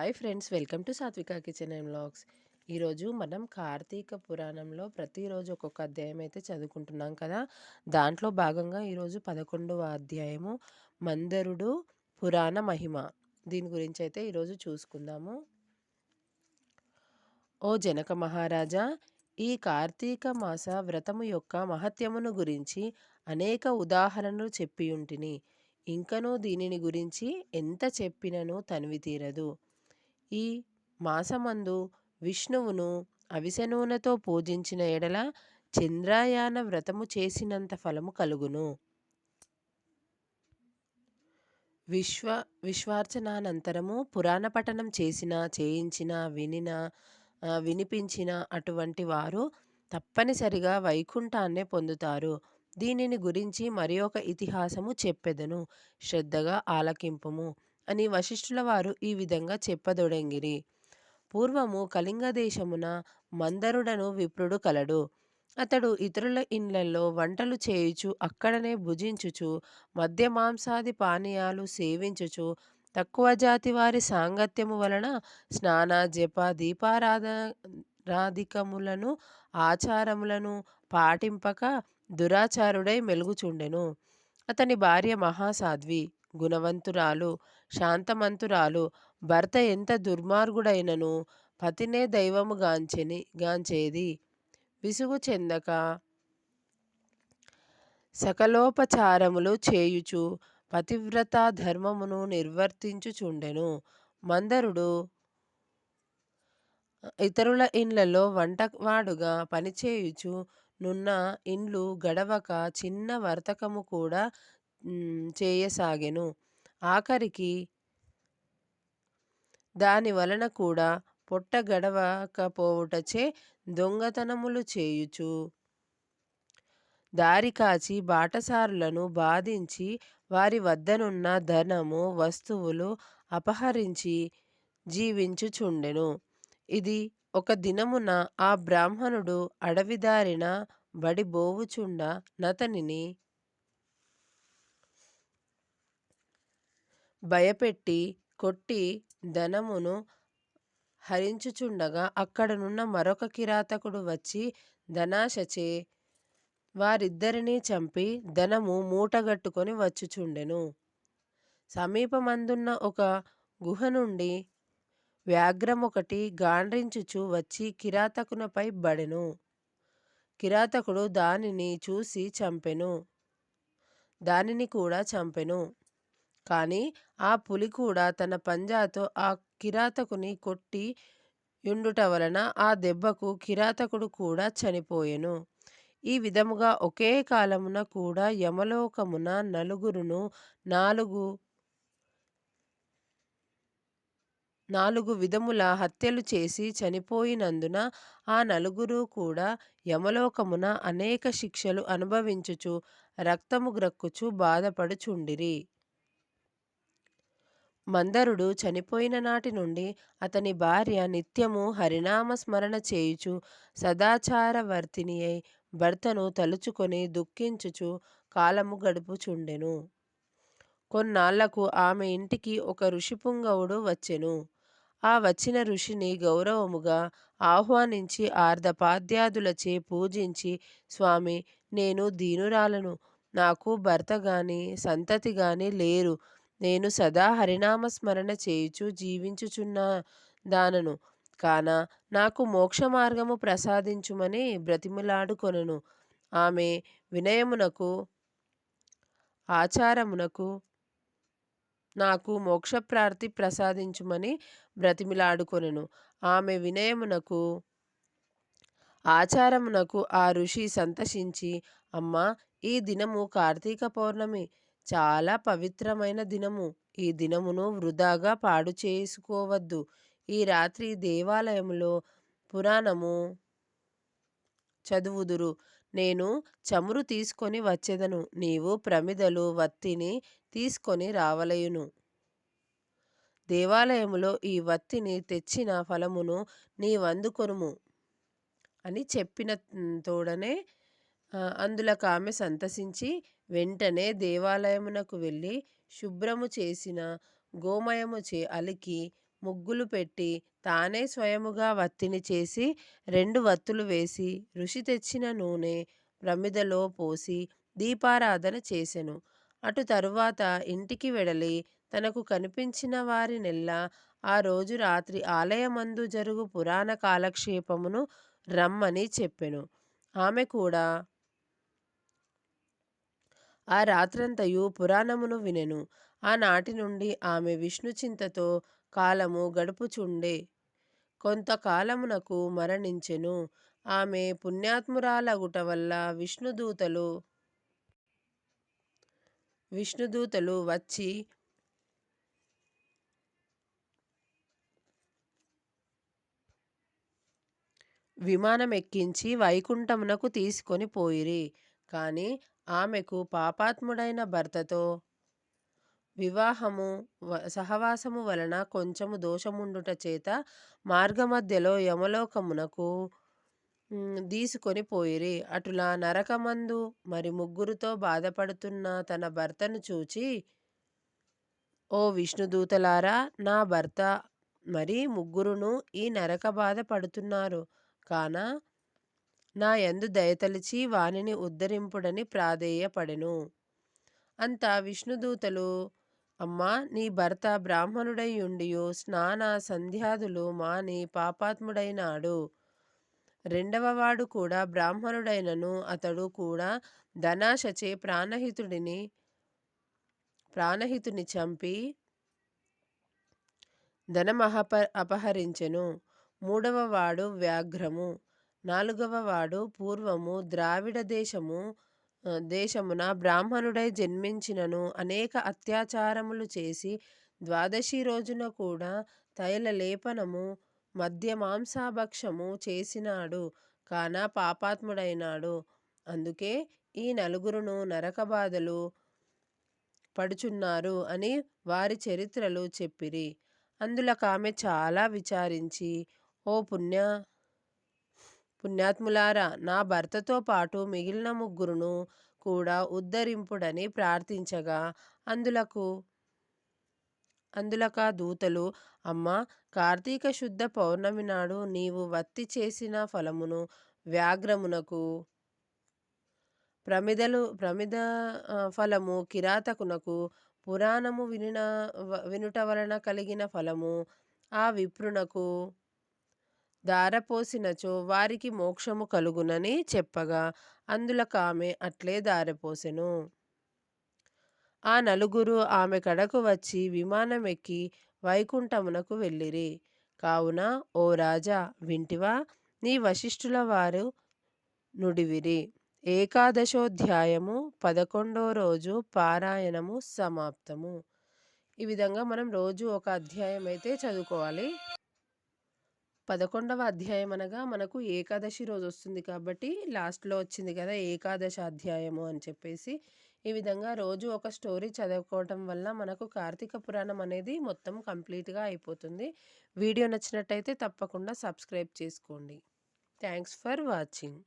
Hi friends, welcome to సాత్విక kitchen and vlogs. ఈరోజు మనం కార్తీక పురాణంలో ప్రతిరోజు ఒక్కొక్క అధ్యాయం అయితే చదువుకుంటున్నాం కదా. దాంట్లో భాగంగా ఈరోజు 11వ అధ్యాయము మందరుడు పురాణ మహిమ. దీని గురించి అయితే ఈరోజు చూసుకుందాము. ఓ జనక మహారాజా, ఈ కార్తీక మాస వ్రతము యొక్క మహత్యమును గురించి అనేక ఉదాహరణలు చెప్పియుంటిని. ఇంకనూ దీనిని గురించి ఎంత చెప్పినను తనివి తీరదు. ఈ మాసమందు విష్ణువును అవిసె నూనెతో పూజించిన ఎడల చంద్రయాన వ్రతము చేసినంత ఫలము కలుగును. విశ్వార్చనానంతరము పురాణ పఠనం చేయించిన వినిపించిన అటువంటి వారు తప్పనిసరిగా వైకుంఠాన్నే పొందుతారు. దీనిని గురించి మరి ఒక ఇతిహాసము చెప్పెదను, శ్రద్ధగా ఆలకింపుము అని వశిష్ఠుల వారు ఈ విధంగా చెప్పదొడంగిరి. పూర్వము కళింగ దేశమున మందరుడను విప్రుడు కలడు. అతడు ఇతరుల ఇండ్లలో వంటలు చేయుచు అక్కడనే భుజించుచు మద్య మాంసాది పానీయాలు సేవించుచు తక్కువ జాతి వారి సాంగత్యము వలన స్నాన జప దీపారాధికములను ఆచారములను పాటింపక దురాచారుడై మెలుగుచుండెను. అతని భార్య మహాసాధ్వి, గుణవంతురాలు, శాంతమంతురాలు. భర్త ఎంత దుర్మార్గుడైనను పతినే దైవము గాంచేది. విసుగు చెందక సకలోపచారములు చేయుచు పతివ్రత ధర్మమును నిర్వర్తించుచుండెను. మందరుడు ఇతరుల ఇండ్లలో వంటవాడుగా పనిచేయుచు నున్న ఇండ్లు గడవక చిన్న వర్తకము కూడా చేయసాగెను. ఆఖరికి దాని వలన కూడా పొట్ట గడవకపోవుటచే దొంగతనములు చేయుచు దారి కాచి బాటసారులను బాధించి వారి వద్దనున్న ధనము వస్తువులు అపహరించి జీవించుచుండెను. ఇది ఒక దినమున ఆ బ్రాహ్మణుడు అడవిదారిన బడిబోవుచుండ నతనిని భయపెట్టి కొట్టి ధనమును హరించుచుండగా అక్కడనున్న మరొక కిరాతకుడు వచ్చి ధనాశచే వారిద్దరినీ చంపి ధనము మూటగట్టుకొని వచ్చుచుండెను. సమీపమందున్న ఒక గుహ నుండి వ్యాఘ్రమొకటి గాండ్రించుచు వచ్చి కిరాతకునిపై బడెను. కిరాతకుడు దానిని కూడా చంపెను. కాని ఆ పులి కూడా తన పంజాతో ఆ కిరాతకుని కొట్టి యుండుట వలన ఆ దెబ్బకు కిరాతకుడు కూడా చనిపోయెను. ఈ విధముగా ఒకే కాలమున కూడా యమలోకమున నలుగురును నాలుగు విధముల హత్యలు చేసి చనిపోయినందున ఆ నలుగురు కూడా యమలోకమున అనేక శిక్షలు అనుభవించుచు రక్తము గ్రక్కుచు బాధపడుచుండిరి. మందరుడు చనిపోయిన నాటి నుండి అతని భార్య నిత్యము హరినామ స్మరణ చేయుచు సదాచారవర్తిని అయి భర్తను తలుచుకొని దుఃఖించుచు కాలము గడుపుచుండెను. కొన్నాళ్లకు ఆమె ఇంటికి ఒక ఋషిపుంగవుడు వచ్చెను. ఆ వచ్చిన ఋషిని గౌరవముగా ఆహ్వానించి ఆర్ధపాద్యాదులచే పూజించి, స్వామి, నేను దీనురాలను, నాకు భర్త గాని సంతతి గాని లేరు. నేను సదా హరినామస్మరణ చేయుచు జీవించుచున్న దానను కాన నాకు మోక్ష మార్గము ప్రసాదించుమని బ్రతిమిలాడుకొనెను. ఆమె వినయమునకు ఆచారమునకు నాకు మోక్షప్రాప్తి ప్రసాదించుమని బ్రతిమిలాడుకొనెను. ఆమె వినయమునకు ఆచారమునకు ఆ ఋషి సంతసించి, అమ్మా, ఈ దినము కార్తీక పౌర్ణమి, చాలా పవిత్రమైన దినము. ఈ దినమును వృధాగా పాడు చేసుకోవద్దు. ఈ రాత్రి దేవాలయములో పురాణము చదువుదురు. నేను చమురు తీసుకొని వచ్చెదను. నీవు ప్రమిదలు వత్తిని తీసుకొని రావలయును. దేవాలయములో ఈ వత్తిని తెచ్చిన ఫలమును నీవందుకొనుము అని చెప్పిన తోడనే అందులకామె సంతసించి వెంటనే దేవాలయమునకు వెళ్ళి శుభ్రము చేసిన గోమయముచే అలికి ముగ్గులు పెట్టి తానే స్వయముగా వత్తిని చేసి 2 వత్తులు వేసి ఋషి తెచ్చిన నూనె ప్రమిదలో పోసి దీపారాధన చేసెను. అటు తరువాత ఇంటికి వెడలి తనకు కనిపించిన వారినెల్లా ఆ రోజు రాత్రి ఆలయమందు జరుగు పురాణ కాలక్షేపమును రమ్మని చెప్పెను. ఆమె కూడా ఆ రాత్రంతయు పురాణమును వినెను. ఆనాటి నుండి ఆమె విష్ణు చింతతో కాలము గడుపుచుండె. కొంతకాలమునకు మరణించెను. ఆమె పుణ్యాత్మురాలగుట వల్ల విష్ణుదూతలు వచ్చి విమానమెక్కించి వైకుంఠమునకు తీసుకొని పోయిరి. కాని ఆమెకు పాపాత్ముడైన భర్తతో సహవాసము వలన కొంచెము దోషముండుట చేత మార్గమధ్యలో యమలోకమునకు దీసుకొని పోయిరి. అటులా నరకమందు మరి ముగ్గురుతో బాధపడుతున్న తన భర్తను చూచి, ఓ విష్ణుదూతలారా, నా భర్త మరి ముగ్గురును ఈ నరక బాధ పడుతున్నారు కాన నా యందు దయతలిచి వానిని ఉద్ధరింపుడని ప్రాధేయపడెను. అంతా విష్ణుదూతలు, అమ్మా, నీ భర్త బ్రాహ్మణుడై యుండియు స్నాన సంధ్యాదులు మాని పాపాత్ముడైనాడు. రెండవవాడు కూడా బ్రాహ్మణుడైనను అతడు కూడా ధనాశచే ప్రాణహితుని చంపి అపహరించెను. మూడవవాడు వ్యాఘ్రము. నాలుగవవాడు పూర్వము ద్రావిడ దేశమున బ్రాహ్మణుడై జన్మించినను అనేక అత్యాచారములు చేసి ద్వాదశి రోజున కూడా తైలలేపనము మద్యమాంసాభక్షము చేసినాడు కాన పాపాత్ముడైనాడు. అందుకే ఈ నలుగురును నరకబాధలు పడుచున్నారు అని వారి చరిత్రలు చెప్పిరి. అందులకామె చాలా విచారించి, ఓ పుణ్యాత్ములారా, నా భర్తతో పాటు మిగిలిన ముగ్గురును కూడా ఉద్ధరింపుడని ప్రార్థించగా అందులకా దూతలు, అమ్మా, కార్తీక శుద్ధ పౌర్ణమి నాడు నీవు వత్తి చేసిన ఫలమును వ్యాఘ్రమునకు, ప్రమిద ఫలము కిరాతకునకు, పురాణము వినుట వలన కలిగిన ఫలము ఆ విప్రునకు దారపోసినచో వారికి మోక్షము కలుగునని చెప్పగా అందులకామె అట్లే దారపోసెను. ఆ నలుగురు ఆమె కడకు వచ్చి విమానమెక్కి వైకుంఠమునకు వెళ్ళిరి. కావున ఓ రాజా, వింటివా? నీ వశిష్ఠుల వారు నుడివిరి. ఏకాదశోధ్యాయము 11వ రోజు పారాయణము సమాప్తము. ఈ విధంగా మనం రోజు ఒక అధ్యాయం అయితే చదువుకోవాలి. 11వ అధ్యాయం అనగా మనకు ఏకాదశి రోజు వస్తుంది కాబట్టి లాస్ట్లో వచ్చింది కదా ఏకాదశ అధ్యాయము అని చెప్పేసి. ఈ విధంగా రోజు ఒక స్టోరీ చదువుకోవటం వల్ల మనకు కార్తీక పురాణం అనేది మొత్తం కంప్లీట్గా అయిపోతుంది. వీడియో నచ్చినట్టయితే తప్పకుండా సబ్స్క్రైబ్ చేసుకోండి. Thanks for watching.